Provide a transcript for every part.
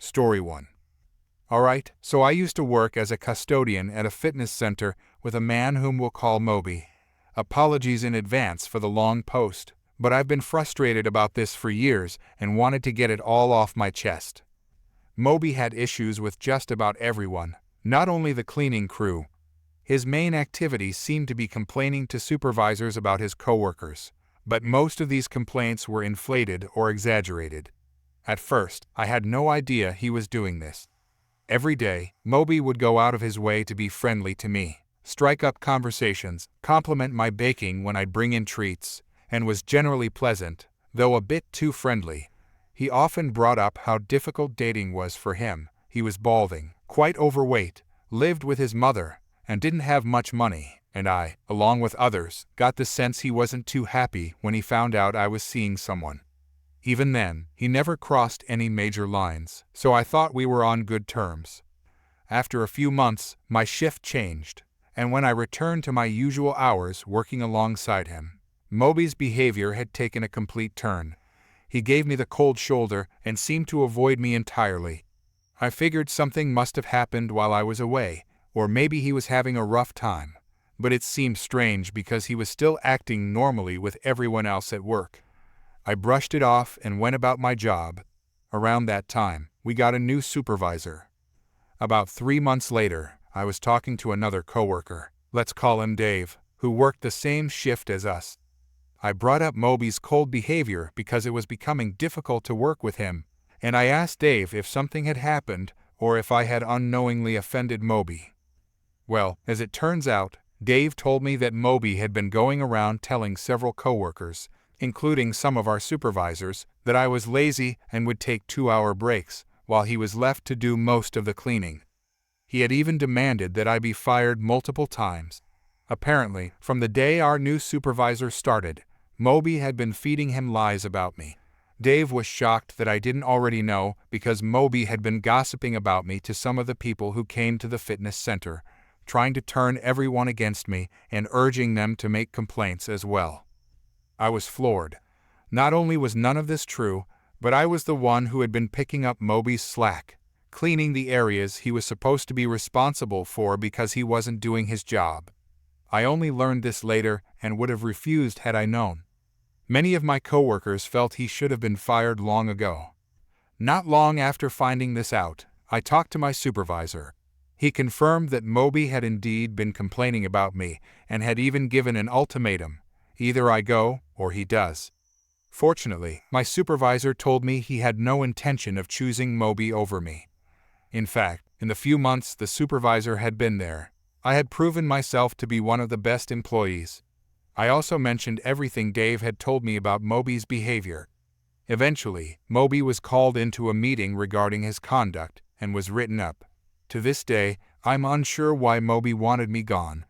Story 1. Alright, so I used to work as a custodian at a fitness center with a man whom we'll call Moby. Apologies in advance for the long post, but I've been frustrated about this for years and wanted to get it all off my chest. Moby had issues with just about everyone, not only the cleaning crew. His main activity seemed to be complaining to supervisors about his coworkers, but most of these complaints were inflated or exaggerated. At first, I had no idea he was doing this. Every day, Moby would go out of his way to be friendly to me, strike up conversations, compliment my baking when I'd bring in treats, and was generally pleasant, though a bit too friendly. He often brought up how difficult dating was for him. He was balding, quite overweight, lived with his mother, and didn't have much money, and I, along with others, got the sense he wasn't too happy when he found out I was seeing someone. Even then, he never crossed any major lines, so I thought we were on good terms. After a few months, my shift changed, and when I returned to my usual hours working alongside him, Moby's behavior had taken a complete turn. He gave me the cold shoulder and seemed to avoid me entirely. I figured something must have happened while I was away, or maybe he was having a rough time, but it seemed strange because he was still acting normally with everyone else at work. I brushed it off and went about my job. Around that time, we got a new supervisor. About 3 months later, I was talking to another coworker, let's call him Dave, who worked the same shift as us. I brought up Moby's cold behavior because it was becoming difficult to work with him, and I asked Dave if something had happened or if I had unknowingly offended Moby. Well, as it turns out, Dave told me that Moby had been going around telling several coworkers, including some of our supervisors, that I was lazy and would take 2-hour breaks, while he was left to do most of the cleaning. He had even demanded that I be fired multiple times. Apparently, from the day our new supervisor started, Moby had been feeding him lies about me. Dave was shocked that I didn't already know because Moby had been gossiping about me to some of the people who came to the fitness center, trying to turn everyone against me and urging them to make complaints as well. I was floored. Not only was none of this true, but I was the one who had been picking up Moby's slack, cleaning the areas he was supposed to be responsible for because he wasn't doing his job. I only learned this later and would have refused had I known. Many of my coworkers felt he should have been fired long ago. Not long after finding this out, I talked to my supervisor. He confirmed that Moby had indeed been complaining about me and had even given an ultimatum: either I go or he does. Fortunately, my supervisor told me he had no intention of choosing Moby over me. In fact, in the few months the supervisor had been there, I had proven myself to be one of the best employees. I also mentioned everything Dave had told me about Moby's behavior. Eventually, Moby was called into a meeting regarding his conduct and was written up. To this day, I'm unsure why Moby wanted me gone.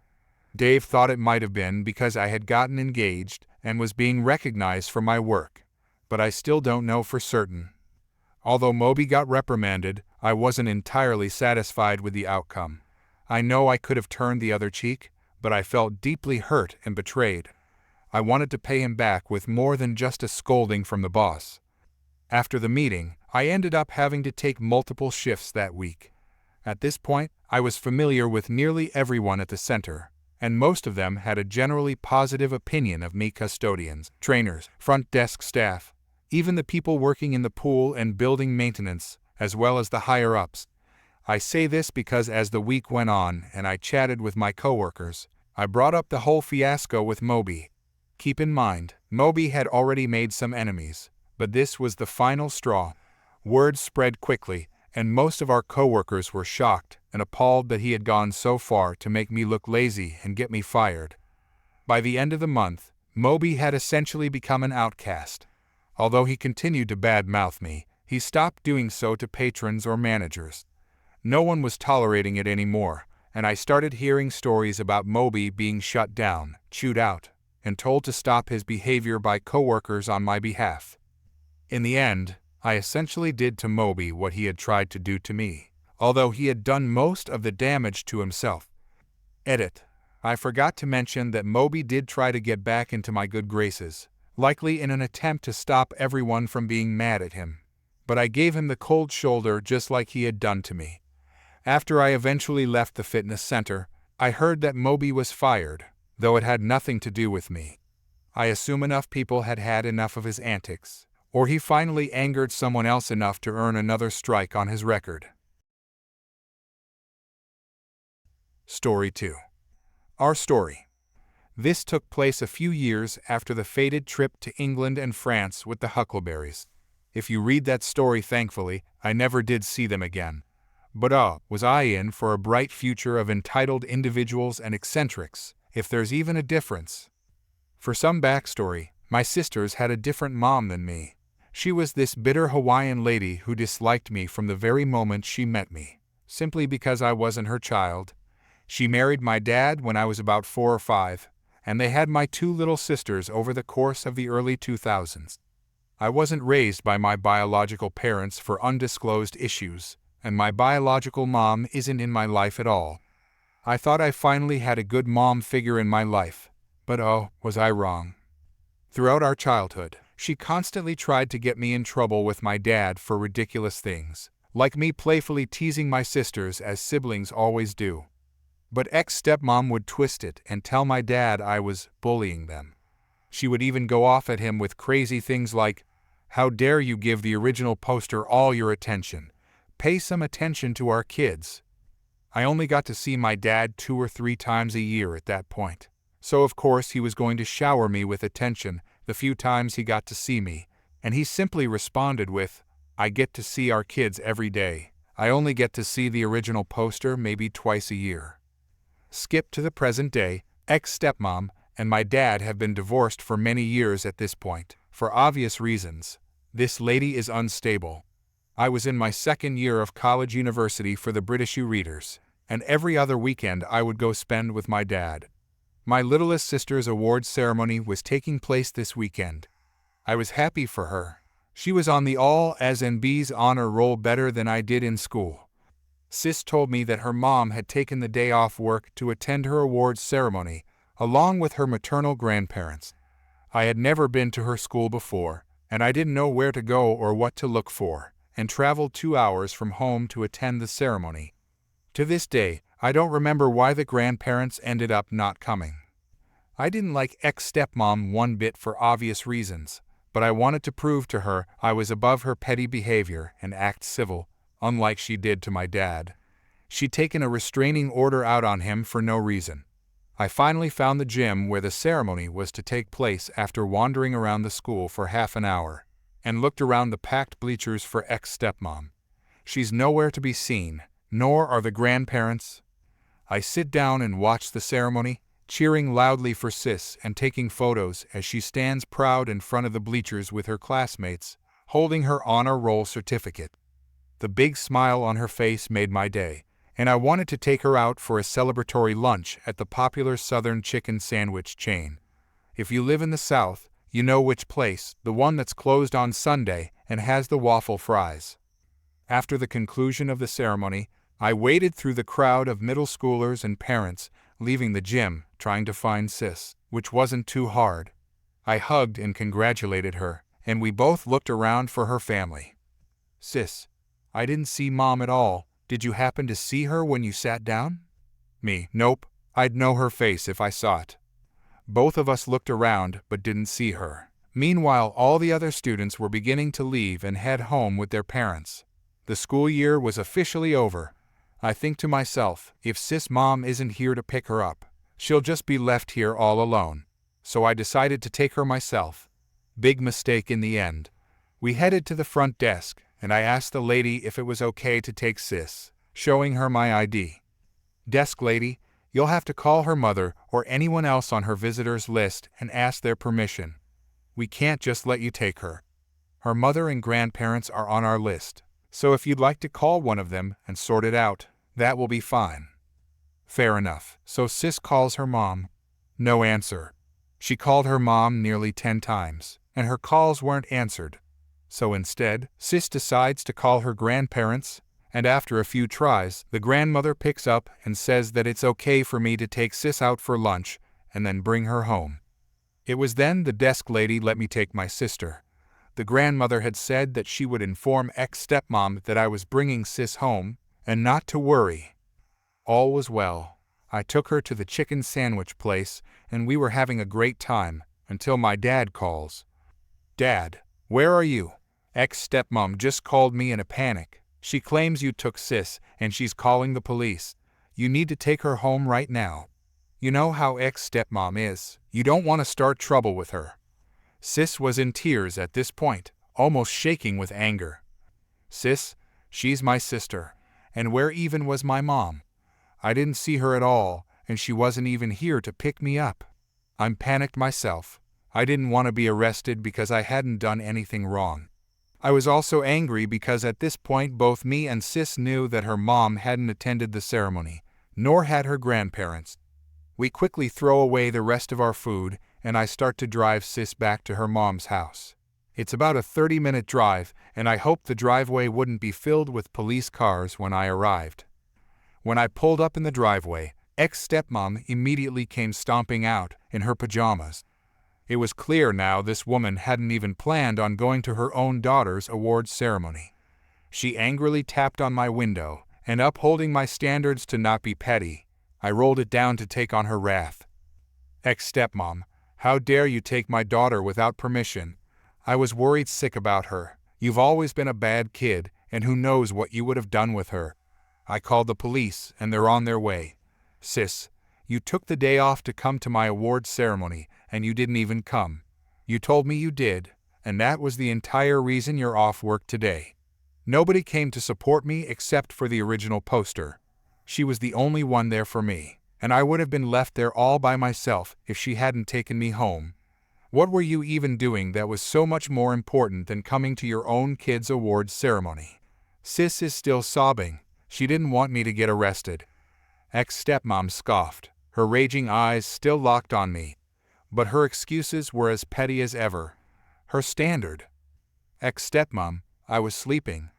Dave thought it might have been because I had gotten engaged and was being recognized for my work, but I still don't know for certain. Although Moby got reprimanded, I wasn't entirely satisfied with the outcome. I know I could have turned the other cheek, but I felt deeply hurt and betrayed. I wanted to pay him back with more than just a scolding from the boss. After the meeting, I ended up having to take multiple shifts that week. At this point, I was familiar with nearly everyone at the center, and most of them had a generally positive opinion of me: custodians, trainers, front desk staff, even the people working in the pool and building maintenance, as well as the higher-ups. I say this because as the week went on and I chatted with my coworkers, I brought up the whole fiasco with Moby. Keep in mind, Moby had already made some enemies, but this was the final straw. Word spread quickly, and most of our coworkers were shocked and appalled that he had gone so far to make me look lazy and get me fired. By the end of the month, Moby had essentially become an outcast. Although he continued to badmouth me, he stopped doing so to patrons or managers. No one was tolerating it anymore, and I started hearing stories about Moby being shut down, chewed out, and told to stop his behavior by coworkers on my behalf. In the end, I essentially did to Moby what he had tried to do to me, although he had done most of the damage to himself. Edit. I forgot to mention that Moby did try to get back into my good graces, likely in an attempt to stop everyone from being mad at him. but I gave him the cold shoulder just like he had done to me. After I eventually left the fitness center, I heard that Moby was fired, though it had nothing to do with me. I assume enough people had had enough of his antics, or he finally angered someone else enough to earn another strike on his record. Story 2. Our story. This took place a few years after the fated trip to England and France with the Huckleberries. If you read that story, thankfully, I never did see them again. But was I in for a bright future of entitled individuals and eccentrics, if there's even a difference. For some backstory, my sisters had a different mom than me. She was this bitter Hawaiian lady who disliked me from the very moment she met me, simply because I wasn't her child. She married my dad when I was about 4 or 5, and they had my 2 little sisters over the course of the early 2000s. I wasn't raised by my biological parents for undisclosed issues, and my biological mom isn't in my life at all. I thought I finally had a good mom figure in my life, but was I wrong. Throughout our childhood, she constantly tried to get me in trouble with my dad for ridiculous things, like me playfully teasing my sisters as siblings always do. But ex-stepmom would twist it and tell my dad I was bullying them. She would even go off at him with crazy things like, "How dare you give the original poster all your attention? Pay some attention to our kids." I only got to see my dad 2 or 3 times a year at that point. So of course he was going to shower me with attention the few times he got to see me, and he simply responded with, "I get to see our kids every day. I only get to see the original poster maybe twice a year." Skip to the present day, ex-stepmom and my dad have been divorced for many years at this point, for obvious reasons. This lady is unstable. I was in my 2nd year of college university for the British U readers, and every other weekend I would go spend with my dad. My littlest sister's awards ceremony was taking place this weekend. I was happy for her. She was on the all A's and B's honor roll better than I did in school. Sis told me that her mom had taken the day off work to attend her awards ceremony, along with her maternal grandparents. I had never been to her school before, and I didn't know where to go or what to look for, and traveled 2 hours from home to attend the ceremony. To this day, I don't remember why the grandparents ended up not coming. I didn't like ex-stepmom one bit for obvious reasons, but I wanted to prove to her I was above her petty behavior and act civil, unlike she did to my dad. She'd taken a restraining order out on him for no reason. I finally found the gym where the ceremony was to take place after wandering around the school for half an hour, and looked around the packed bleachers for ex-stepmom. She's nowhere to be seen, nor are the grandparents. I sit down and watch the ceremony, cheering loudly for Sis and taking photos as she stands proud in front of the bleachers with her classmates, holding her honor roll certificate. The big smile on her face made my day, and I wanted to take her out for a celebratory lunch at the popular Southern chicken sandwich chain. If you live in the South, you know which place, the one that's closed on Sunday and has the waffle fries. After the conclusion of the ceremony, I waded through the crowd of middle schoolers and parents, leaving the gym, trying to find Sis, which wasn't too hard. I hugged and congratulated her, and we both looked around for her family. "Sis, I didn't see Mom at all. Did you happen to see her when you sat down?" Me, "Nope. I'd know her face if I saw it." Both of us looked around but didn't see her. Meanwhile, all the other students were beginning to leave and head home with their parents. The school year was officially over. I think to myself, if Sis Mom isn't here to pick her up, she'll just be left here all alone. So I decided to take her myself. Big mistake in the end. We headed to the front desk, and I asked the lady if it was okay to take Sis, showing her my ID. "Desk lady, you'll have to call her mother or anyone else on her visitors list and ask their permission. We can't just let you take her. Her mother and grandparents are on our list, so if you'd like to call one of them and sort it out, that will be fine." Fair enough. So Sis calls her mom. No answer. She called her mom nearly 10 times, and her calls weren't answered. So instead, Sis decides to call her grandparents, and after a few tries, the grandmother picks up and says that it's okay for me to take Sis out for lunch and then bring her home. It was then the desk lady let me take my sister. The grandmother had said that she would inform ex-stepmom that I was bringing sis home, and not to worry. All was well. I took her to the chicken sandwich place, and we were having a great time, until my dad calls. "Dad, where are you? Ex-stepmom just called me in a panic. She claims you took sis, and she's calling the police. You need to take her home right now. You know how ex-stepmom is. You don't want to start trouble with her." Sis was in tears at this point, almost shaking with anger. "Sis, she's my sister. And where even was my mom? I didn't see her at all, and she wasn't even here to pick me up." I'm panicked myself. I didn't want to be arrested because I hadn't done anything wrong. I was also angry because at this point both me and sis knew that her mom hadn't attended the ceremony, nor had her grandparents. We quickly throw away the rest of our food, and I start to drive sis back to her mom's house. It's about a 30-minute drive, and I hoped the driveway wouldn't be filled with police cars when I arrived. When I pulled up in the driveway, ex-stepmom immediately came stomping out in her pajamas. It was clear now this woman hadn't even planned on going to her own daughter's awards ceremony. She angrily tapped on my window, and upholding my standards to not be petty, I rolled it down to take on her wrath. "Ex-stepmom, how dare you take my daughter without permission? I was worried sick about her. You've always been a bad kid, and who knows what you would have done with her. I called the police, and they're on their way. Sis, you took the day off to come to my awards ceremony, and you didn't even come. You told me you did, and that was the entire reason you're off work today. Nobody came to support me except for the original poster. She was the only one there for me, and I would have been left there all by myself if she hadn't taken me home. What were you even doing that was so much more important than coming to your own kid's awards ceremony?" Sis is still sobbing. She didn't want me to get arrested. Ex-stepmom scoffed, her raging eyes still locked on me. But her excuses were as petty as ever. Her standard. "Ex-stepmom, I was sleeping.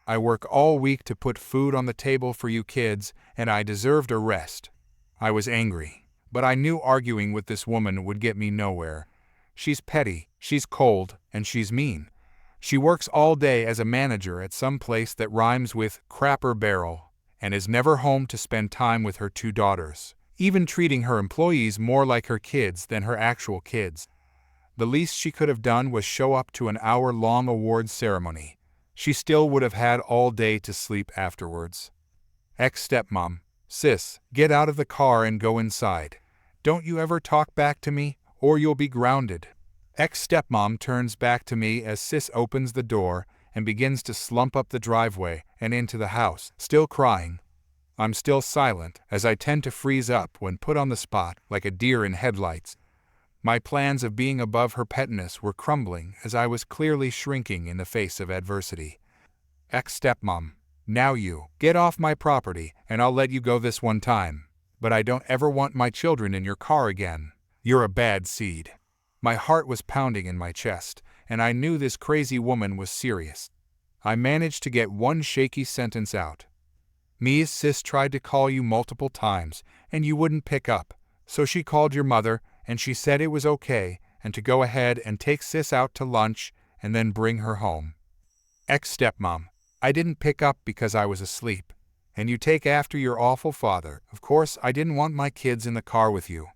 I work all week to put food on the table for you kids, and I deserved a rest." I was angry, but I knew arguing with this woman would get me nowhere. She's petty, she's cold, and she's mean. She works all day as a manager at some place that rhymes with crapper barrel, and is never home to spend time with her 2 daughters, even treating her employees more like her kids than her actual kids. The least she could have done was show up to an hour-long awards ceremony. She still would have had all day to sleep afterwards. Ex-stepmom, "Sis, get out of the car and go inside. Don't you ever talk back to me, or you'll be grounded." Ex-stepmom turns back to me as sis opens the door and begins to slump up the driveway and into the house, still crying. I'm still silent, as I tend to freeze up when put on the spot like a deer in headlights. My plans of being above her pettiness were crumbling as I was clearly shrinking in the face of adversity. Ex-stepmom, "Now you get off my property and I'll let you go this one time. But I don't ever want my children in your car again. You're a bad seed." My heart was pounding in my chest, and I knew this crazy woman was serious. I managed to get one shaky sentence out. "Me's sis tried to call you multiple times, and you wouldn't pick up, so she called your mother, and she said it was okay, and to go ahead and take sis out to lunch, and then bring her home." Ex-stepmom, "I didn't pick up because I was asleep. And you take after your awful father. Of course, I didn't want my kids in the car with you.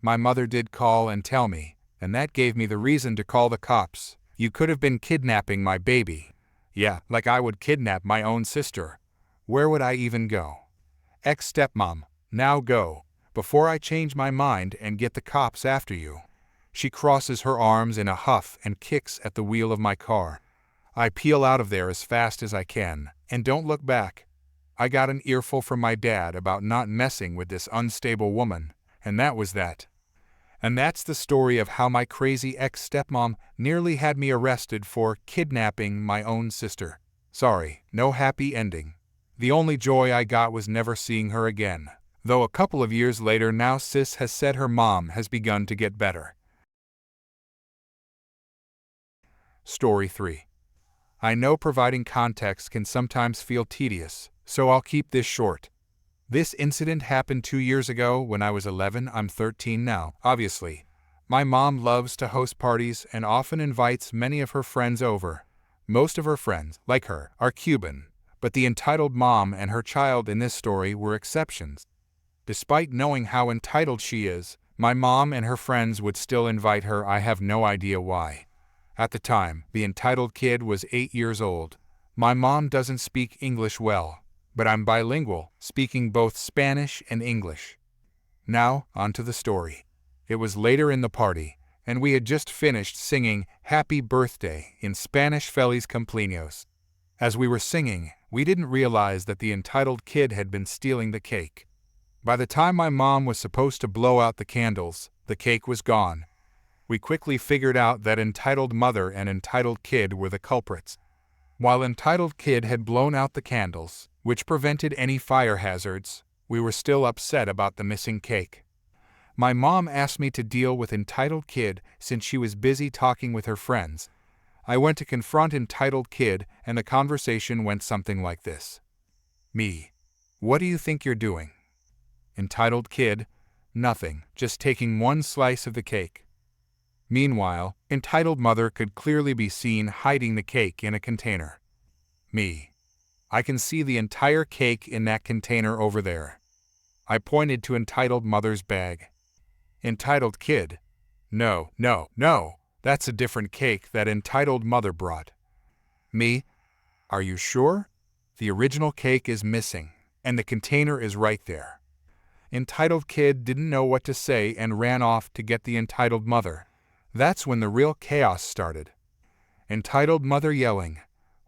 My mother did call and tell me, and that gave me the reason to call the cops. You could have been kidnapping my baby. Yeah, like I would kidnap my own sister. Where would I even go?" Ex-stepmom, "Now go, before I change my mind and get the cops after you." She crosses her arms in a huff and kicks at the wheel of my car. I peel out of there as fast as I can, and don't look back. I got an earful from my dad about not messing with this unstable woman, and that was that. And that's the story of how my crazy ex-stepmom nearly had me arrested for kidnapping my own sister. Sorry, no happy ending. The only joy I got was never seeing her again, though a couple of years later now sis has said her mom has begun to get better. Story 3. I know providing context can sometimes feel tedious, so I'll keep this short. This incident happened 2 years ago when I was 11. I'm 13 now, obviously. My mom loves to host parties and often invites many of her friends over. Most of her friends, like her, are Cuban, but the entitled mom and her child in this story were exceptions. Despite knowing how entitled she is, my mom and her friends would still invite her. I have no idea why. At the time, the entitled kid was 8 years old. My mom doesn't speak English well, but I'm bilingual, speaking both Spanish and English. Now, on to the story. It was later in the party, and we had just finished singing Happy Birthday in Spanish Feliz Cumpleaños. As we were singing, we didn't realize that the entitled kid had been stealing the cake. By the time my mom was supposed to blow out the candles, the cake was gone. We quickly figured out that entitled mother and entitled kid were the culprits. While entitled kid had blown out the candles, which prevented any fire hazards, we were still upset about the missing cake. My mom asked me to deal with entitled kid since she was busy talking with her friends. I went to confront entitled kid and the conversation went something like this. Me. What do you think you're doing? Entitled kid. Nothing, just taking one slice of the cake. Meanwhile, entitled mother could clearly be seen hiding the cake in a container. Me. I can see the entire cake in that container over there. I pointed to entitled mother's bag. Entitled kid. No, that's a different cake that entitled mother brought. Me. Are you sure? The original cake is missing, and the container is right there. Entitled kid didn't know what to say and ran off to get the entitled mother. That's when the real chaos started. Entitled mother yelling,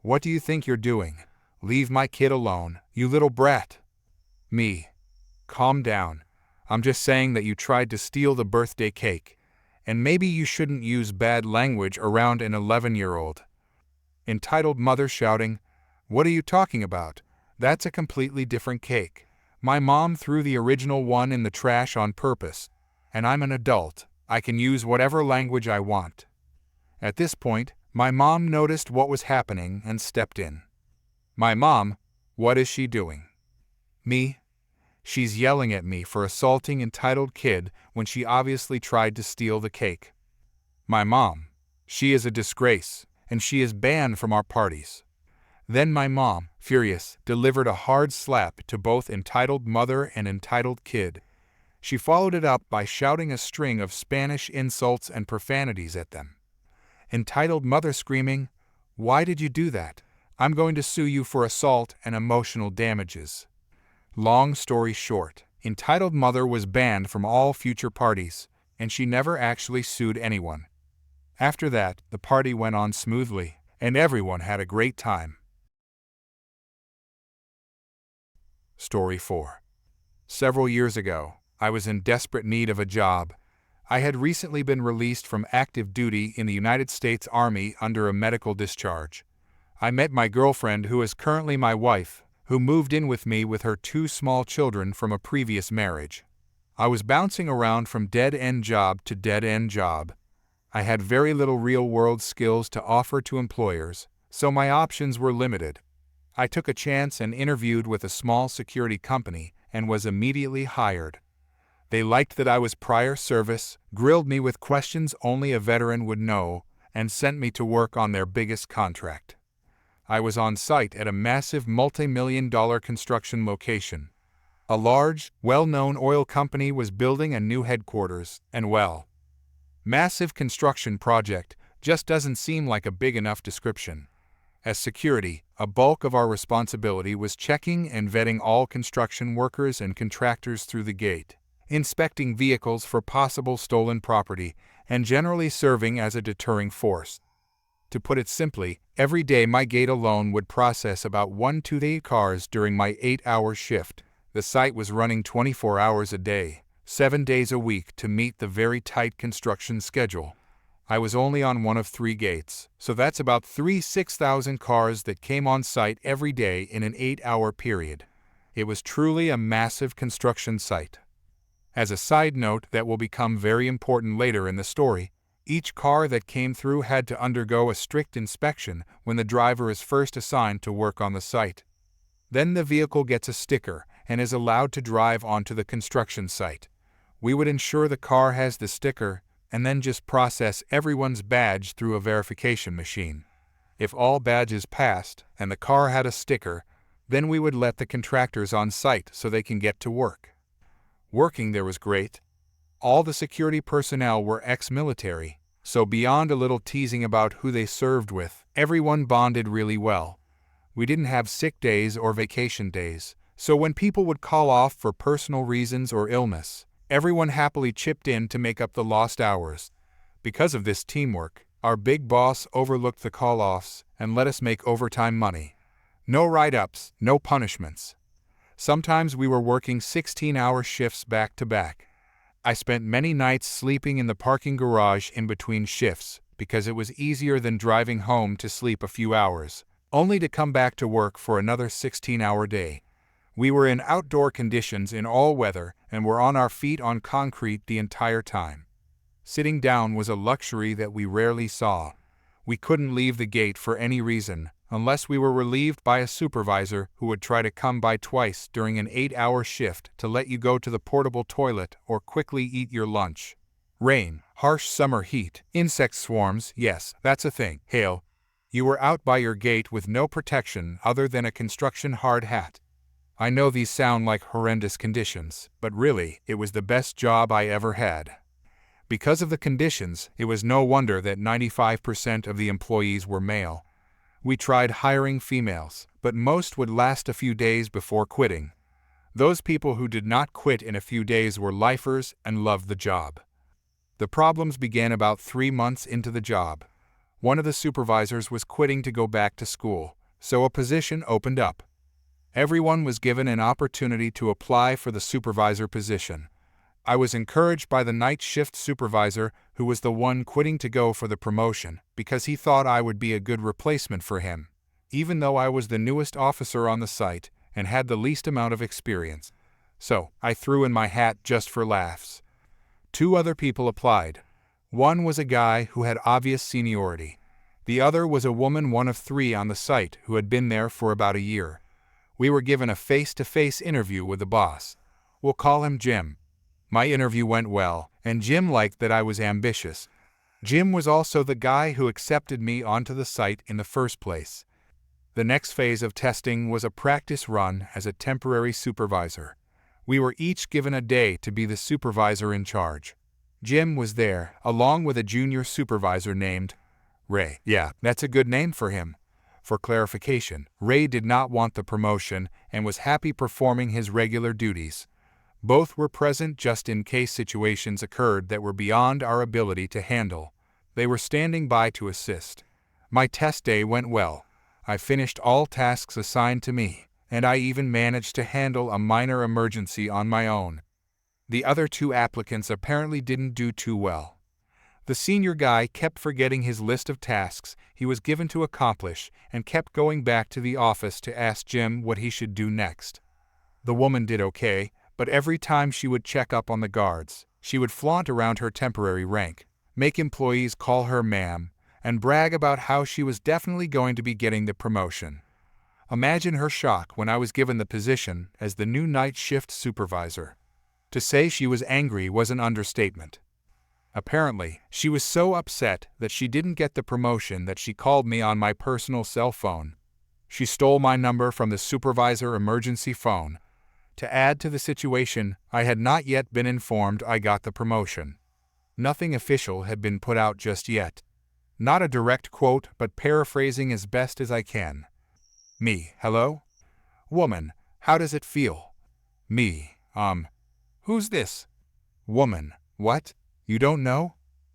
"What do you think you're doing? Leave my kid alone, you little brat." Me. Calm down. I'm just saying that you tried to steal the birthday cake, and maybe you shouldn't use bad language around an 11-year-old. Entitled mother shouting, "What are you talking about? That's a completely different cake. My mom threw the original one in the trash on purpose, and I'm an adult. I can use whatever language I want." At this point, my mom noticed what was happening and stepped in. My mom, what is she doing? Me. She's yelling at me for assaulting entitled kid when she obviously tried to steal the cake. My mom. She is a disgrace, and she is banned from our parties. Then my mom, furious, delivered a hard slap to both entitled mother and entitled kid. She followed it up by shouting a string of Spanish insults and profanities at them. Entitled mother screaming, "Why did you do that? I'm going to sue you for assault and emotional damages." Long story short, entitled mother was banned from all future parties, and she never actually sued anyone. After that, the party went on smoothly, and everyone had a great time. Story 4. Several years ago, I was in desperate need of a job. I had recently been released from active duty in the United States Army under a medical discharge. I met my girlfriend, who is currently my wife, who moved in with me with her 2 small children from a previous marriage. I was bouncing around from dead-end job to dead-end job. I had very little real-world skills to offer to employers, so my options were limited. I took a chance and interviewed with a small security company and was immediately hired. They liked that I was prior service, grilled me with questions only a veteran would know, and sent me to work on their biggest contract. I was on site at a massive multi-million-dollar construction location. A large, well-known oil company was building a new headquarters, and massive construction project just doesn't seem like a big enough description. As security, a bulk of our responsibility was checking and vetting all construction workers and contractors through the gate, inspecting vehicles for possible stolen property, and generally serving as a deterring force. To put it simply, every day my gate alone would process about 1 to 8 cars during my 8-hour shift. The site was running 24 hours a day, 7 days a week to meet the very tight construction schedule. I was only on one of 3 gates, so that's about 6,000 cars that came on site every day in an 8-hour period. It was truly a massive construction site. As a side note that will become very important later in the story, each car that came through had to undergo a strict inspection when the driver is first assigned to work on the site. Then the vehicle gets a sticker and is allowed to drive onto the construction site. We would ensure the car has the sticker, and then just process everyone's badge through a verification machine. If all badges passed and the car had a sticker, then we would let the contractors on site so they can get to work. Working there was great. All the security personnel were ex-military, so beyond a little teasing about who they served with, everyone bonded really well. We didn't have sick days or vacation days, so when people would call off for personal reasons or illness, everyone happily chipped in to make up the lost hours. Because of this teamwork, our big boss overlooked the call-offs and let us make overtime money. No write-ups, no punishments. Sometimes we were working 16-hour shifts back to back. I spent many nights sleeping in the parking garage in between shifts because it was easier than driving home to sleep a few hours, only to come back to work for another 16-hour day. We were in outdoor conditions in all weather and were on our feet on concrete the entire time. Sitting down was a luxury that we rarely saw. We couldn't leave the gate for any reason, unless we were relieved by a supervisor who would try to come by twice during an 8-hour shift to let you go to the portable toilet or quickly eat your lunch. Rain, harsh summer heat, insect swarms, yes, that's a thing, hail. You were out by your gate with no protection other than a construction hard hat. I know these sound like horrendous conditions, but really, it was the best job I ever had. Because of the conditions, it was no wonder that 95% of the employees were male. We tried hiring females, but most would last a few days before quitting. Those people who did not quit in a few days were lifers and loved the job. The problems began about 3 months into the job. One of the supervisors was quitting to go back to school, so a position opened up. Everyone was given an opportunity to apply for the supervisor position. I was encouraged by the night shift supervisor who was the one quitting to go for the promotion because he thought I would be a good replacement for him, even though I was the newest officer on the site and had the least amount of experience. So, I threw in my hat just for laughs. 2 other people applied. One was a guy who had obvious seniority. The other was a woman, one of 3 on the site who had been there for about a year. We were given a face-to-face interview with the boss. We'll call him Jim. My interview went well, and Jim liked that I was ambitious. Jim was also the guy who accepted me onto the site in the first place. The next phase of testing was a practice run as a temporary supervisor. We were each given a day to be the supervisor in charge. Jim was there, along with a junior supervisor named Ray. Yeah, that's a good name for him. For clarification, Ray did not want the promotion and was happy performing his regular duties. Both were present just in case situations occurred that were beyond our ability to handle. They were standing by to assist. My test day went well. I finished all tasks assigned to me, and I even managed to handle a minor emergency on my own. The other 2 applicants apparently didn't do too well. The senior guy kept forgetting his list of tasks he was given to accomplish and kept going back to the office to ask Jim what he should do next. The woman did okay, but every time she would check up on the guards, she would flaunt around her temporary rank, make employees call her ma'am, and brag about how she was definitely going to be getting the promotion. Imagine her shock when I was given the position as the new night shift supervisor. To say she was angry was an understatement. Apparently, she was so upset that she didn't get the promotion that she called me on my personal cell phone. She stole my number from the supervisor emergency phone. To add to the situation, I had not yet been informed I got the promotion. Nothing official had been put out just yet. Not a direct quote, but paraphrasing as best as I can. Me, hello? Woman, how does it feel? Me, who's this? Woman, what? You don't know?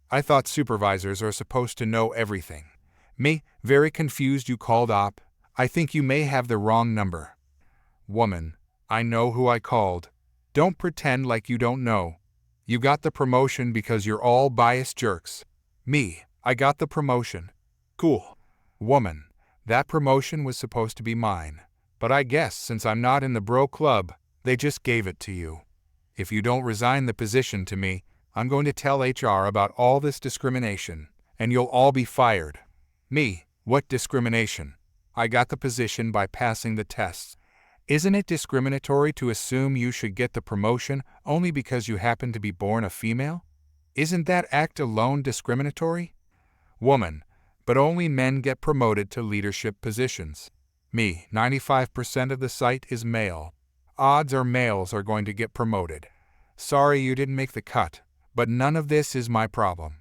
I thought supervisors are supposed to know everything. Me, very confused, you called op. I think you may have the wrong number. Woman, I know who I called. Don't pretend like you don't know. You got the promotion because you're all biased jerks. Me, I got the promotion. Cool. Woman, that promotion was supposed to be mine. But I guess since I'm not in the bro club, they just gave it to you. If you don't resign the position to me, I'm going to tell HR about all this discrimination, and you'll all be fired. Me, what discrimination? I got the position by passing the tests. Isn't it discriminatory to assume you should get the promotion only because you happen to be born a female? Isn't that act alone discriminatory? Woman, but only men get promoted to leadership positions. Me, 95% of the site is male. Odds are males are going to get promoted. Sorry you didn't make the cut, but none of this is my problem.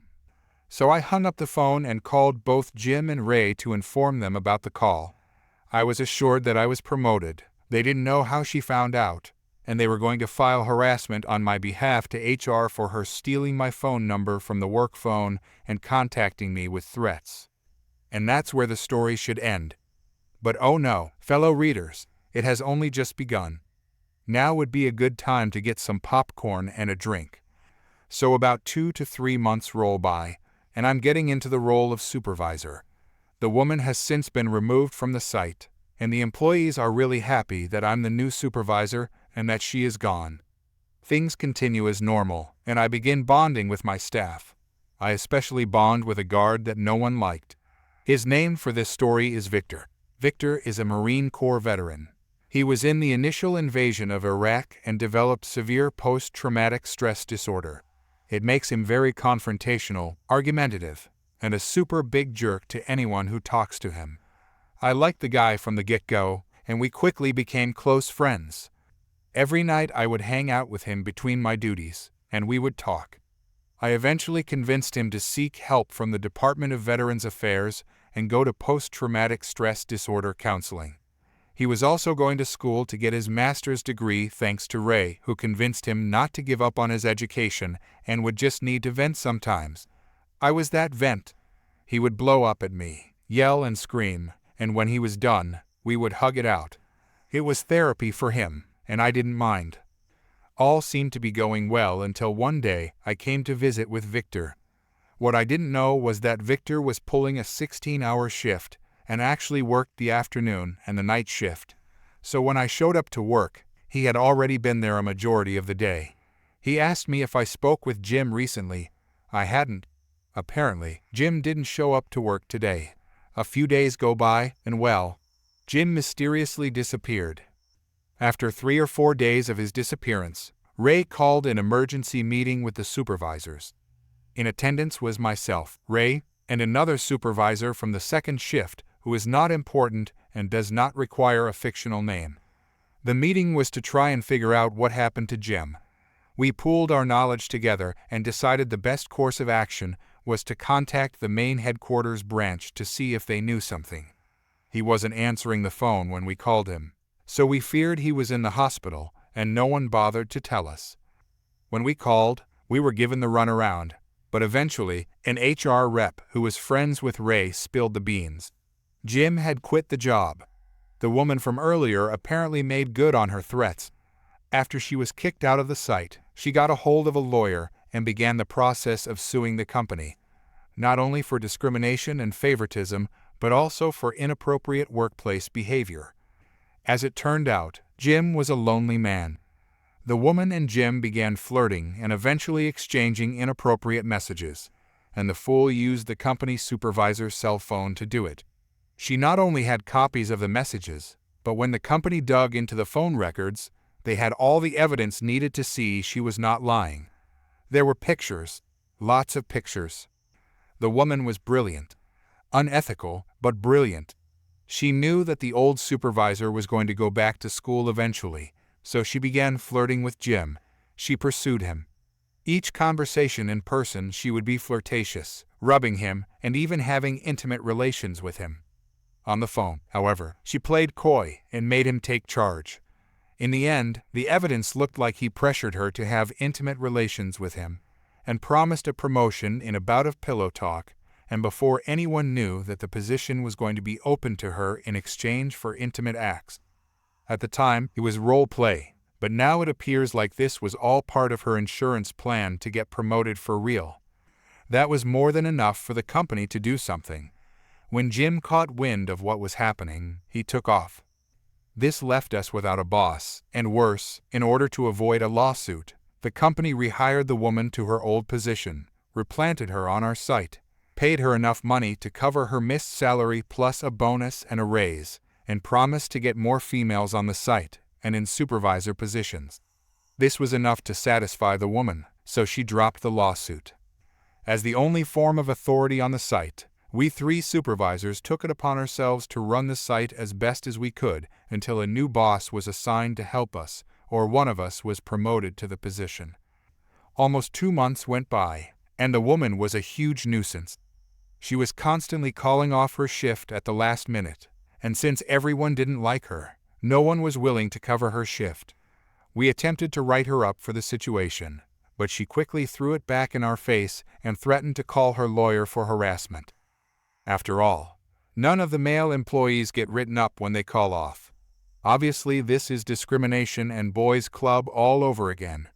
So I hung up the phone and called both Jim and Ray to inform them about the call. I was assured that I was promoted. They didn't know how she found out, and they were going to file harassment on my behalf to HR for her stealing my phone number from the work phone and contacting me with threats. And that's where the story should end. But oh no, fellow readers, it has only just begun. Now would be a good time to get some popcorn and a drink. So about 2 to 3 months roll by, and I'm getting into the role of supervisor. The woman has since been removed from the site, and the employees are really happy that I'm the new supervisor and that she is gone. Things continue as normal, and I begin bonding with my staff. I especially bond with a guard that no one liked. His name for this story is Victor. Victor is a Marine Corps veteran. He was in the initial invasion of Iraq and developed severe post-traumatic stress disorder. It makes him very confrontational, argumentative, and a super big jerk to anyone who talks to him. I liked the guy from the get-go, and we quickly became close friends. Every night I would hang out with him between my duties, and we would talk. I eventually convinced him to seek help from the Department of Veterans Affairs and go to post-traumatic stress disorder counseling. He was also going to school to get his master's degree thanks to Ray, who convinced him not to give up on his education and would just need to vent sometimes. I was that vent. He would blow up at me, yell and scream, and when he was done, we would hug it out. It was therapy for him, and I didn't mind. All seemed to be going well until one day I came to visit with Victor. What I didn't know was that Victor was pulling a 16-hour shift and actually worked the afternoon and the night shift. So when I showed up to work, he had already been there a majority of the day. He asked me if I spoke with Jim recently. I hadn't. Apparently, Jim didn't show up to work today. A few days go by, and well, Jim mysteriously disappeared. After 3 or 4 days of his disappearance, Ray called an emergency meeting with the supervisors. In attendance was myself, Ray, and another supervisor from the second shift who is not important and does not require a fictional name. The meeting was to try and figure out what happened to Jim. We pooled our knowledge together and decided the best course of action was to contact the main headquarters branch to see if they knew something. He wasn't answering the phone when we called him, so we feared he was in the hospital, and no one bothered to tell us. When we called, we were given the runaround, but eventually, an HR rep who was friends with Ray spilled the beans. Jim had quit the job. The woman from earlier apparently made good on her threats. After she was kicked out of the site, she got a hold of a lawyer and began the process of suing the company, not only for discrimination and favoritism, but also for inappropriate workplace behavior. As it turned out, Jim was a lonely man. The woman and Jim began flirting and eventually exchanging inappropriate messages, and the fool used the company supervisor's cell phone to do it. She not only had copies of the messages, but when the company dug into the phone records, they had all the evidence needed to see she was not lying. There were pictures, lots of pictures. The woman was brilliant. Unethical, but brilliant. She knew that the old supervisor was going to go back to school eventually, so she began flirting with Jim. She pursued him. Each conversation in person she would be flirtatious, rubbing him, and even having intimate relations with him. On the phone, however, she played coy and made him take charge. In the end, the evidence looked like he pressured her to have intimate relations with him, and promised a promotion in a bout of pillow talk, and before anyone knew that the position was going to be open to her in exchange for intimate acts. At the time, it was role play, but now it appears like this was all part of her insurance plan to get promoted for real. That was more than enough for the company to do something. When Jim caught wind of what was happening, he took off. This left us without a boss, and worse, in order to avoid a lawsuit, the company rehired the woman to her old position, replanted her on our site, paid her enough money to cover her missed salary plus a bonus and a raise, and promised to get more females on the site and in supervisor positions. This was enough to satisfy the woman, so she dropped the lawsuit. As the only form of authority on the site, we 3 supervisors took it upon ourselves to run the site as best as we could until a new boss was assigned to help us, or one of us was promoted to the position. Almost 2 months went by, and the woman was a huge nuisance. She was constantly calling off her shift at the last minute, and since everyone didn't like her, no one was willing to cover her shift. We attempted to write her up for the situation, but she quickly threw it back in our face and threatened to call her lawyer for harassment. After all, none of the male employees get written up when they call off. Obviously, this is discrimination and boys' club all over again.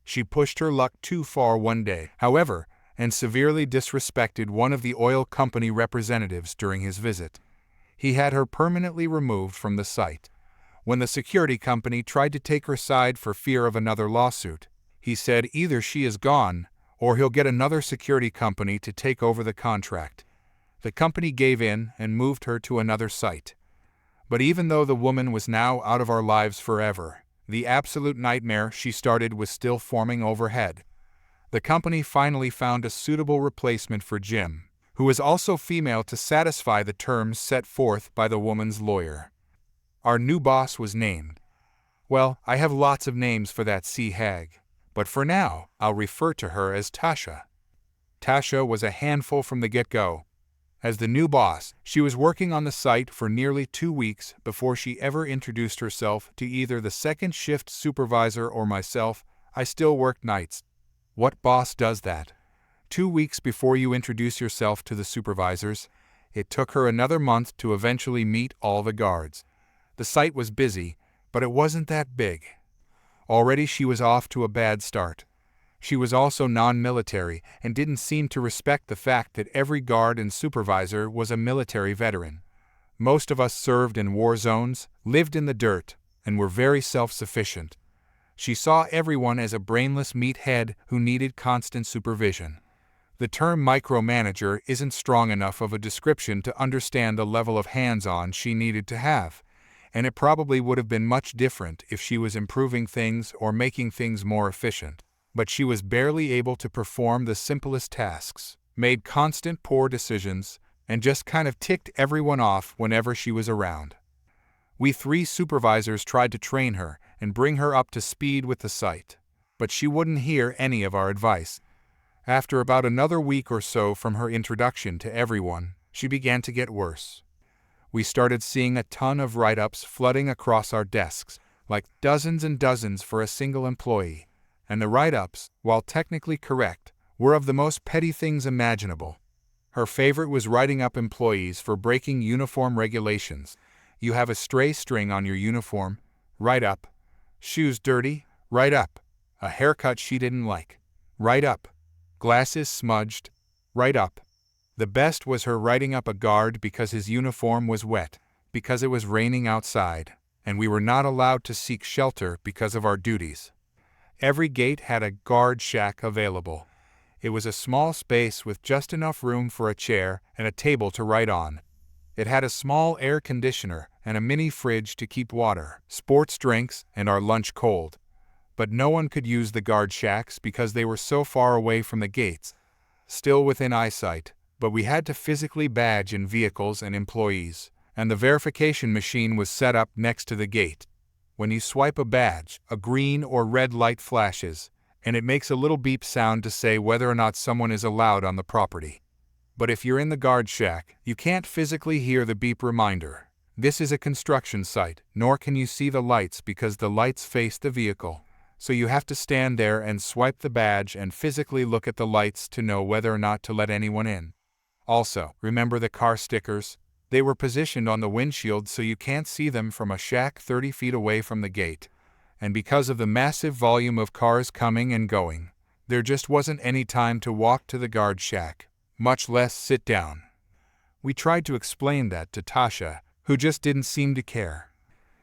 She pushed her luck too far one day, however, and severely disrespected one of the oil company representatives during his visit. He had her permanently removed from the site. When the security company tried to take her side for fear of another lawsuit, he said either she is gone or he'll get another security company to take over the contract. The company gave in and moved her to another site. But even though the woman was now out of our lives forever, the absolute nightmare she started was still forming overhead. The company finally found a suitable replacement for Jim, who was also female to satisfy the terms set forth by the woman's lawyer. Our new boss was named. Well, I have lots of names for that sea hag, but for now, I'll refer to her as Tasha. Tasha was a handful from the get-go. As the new boss, she was working on the site for nearly 2 weeks before she ever introduced herself to either the second shift supervisor or myself. I still worked nights. What boss does that? 2 weeks before you introduce yourself to the supervisors? It took her another month to eventually meet all the guards. The site was busy, but it wasn't that big. Already she was off to a bad start. She was also non-military and didn't seem to respect the fact that every guard and supervisor was a military veteran. Most of us served in war zones, lived in the dirt, and were very self-sufficient. She saw everyone as a brainless meathead who needed constant supervision. The term micromanager isn't strong enough of a description to understand the level of hands-on she needed to have, and it probably would have been much different if she was improving things or making things more efficient. But she was barely able to perform the simplest tasks, made constant poor decisions, and just kind of ticked everyone off whenever she was around. We 3 supervisors tried to train her and bring her up to speed with the site, but she wouldn't hear any of our advice. After about another week or so from her introduction to everyone, she began to get worse. We started seeing a ton of write-ups flooding across our desks, like dozens and dozens for a single employee. And the write-ups, while technically correct, were of the most petty things imaginable. Her favorite was writing up employees for breaking uniform regulations. You have a stray string on your uniform, write up. Shoes dirty, write up. A haircut she didn't like, write up. Glasses smudged, write up. The best was her writing up a guard because his uniform was wet, because it was raining outside, and we were not allowed to seek shelter because of our duties. Every gate had a guard shack available. It was a small space with just enough room for a chair and a table to write on. It had a small air conditioner and a mini fridge to keep water, sports drinks, and our lunch cold. But no one could use the guard shacks because they were so far away from the gates, still within eyesight, but we had to physically badge in vehicles and employees, and the verification machine was set up next to the gate. When you swipe a badge, a green or red light flashes, and it makes a little beep sound to say whether or not someone is allowed on the property. But if you're in the guard shack, you can't physically hear the beep reminder. This is a construction site, nor can you see the lights because the lights face the vehicle. So you have to stand there and swipe the badge and physically look at the lights to know whether or not to let anyone in. Also, remember the car stickers? They were positioned on the windshield so you can't see them from a shack 30 feet away from the gate. And because of the massive volume of cars coming and going, there just wasn't any time to walk to the guard shack, much less sit down. We tried to explain that to Tasha, who just didn't seem to care.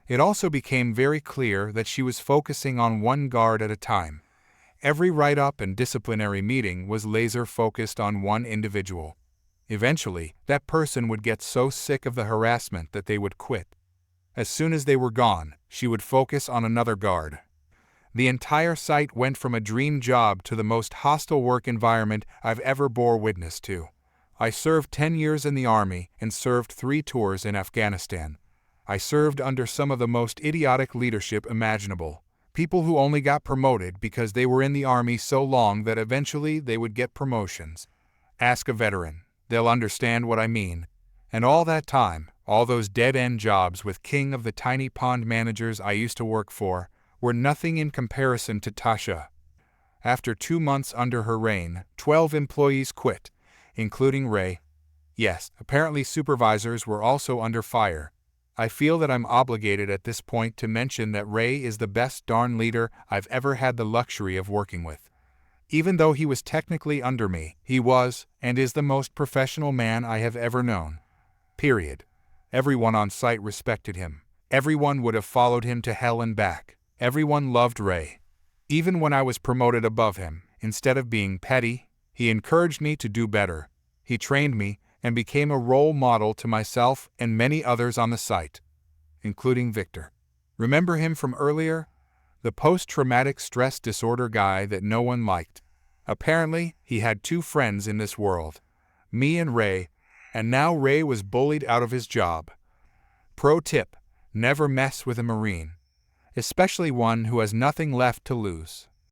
It also became very clear that she was focusing on one guard at a time. Every write-up and disciplinary meeting was laser-focused on one individual. Eventually, that person would get so sick of the harassment that they would quit. As soon as they were gone, she would focus on another guard. The entire site went from a dream job to the most hostile work environment I've ever bore witness to. I served 10 years in the Army and served 3 tours in Afghanistan. I served under some of the most idiotic leadership imaginable. People who only got promoted because they were in the Army so long that eventually they would get promotions. Ask a veteran. They'll understand what I mean. And all that time, all those dead-end jobs with king of the tiny pond managers I used to work for, were nothing in comparison to Tasha. After 2 months under her reign, 12 employees quit, including Ray. Yes, apparently supervisors were also under fire. I feel that I'm obligated at this point to mention that Ray is the best darn leader I've ever had the luxury of working with. Even though he was technically under me, he was, and is the most professional man I have ever known. Period. Everyone on site respected him. Everyone would have followed him to hell and back. Everyone loved Ray. Even when I was promoted above him, instead of being petty, he encouraged me to do better. He trained me and became a role model to myself and many others on the site, including Victor. Remember him from earlier? The post-traumatic stress disorder guy that no one liked. Apparently, he had 2 friends in this world, me and Ray, and now Ray was bullied out of his job. Pro tip: never mess with a Marine, especially one who has nothing left to lose.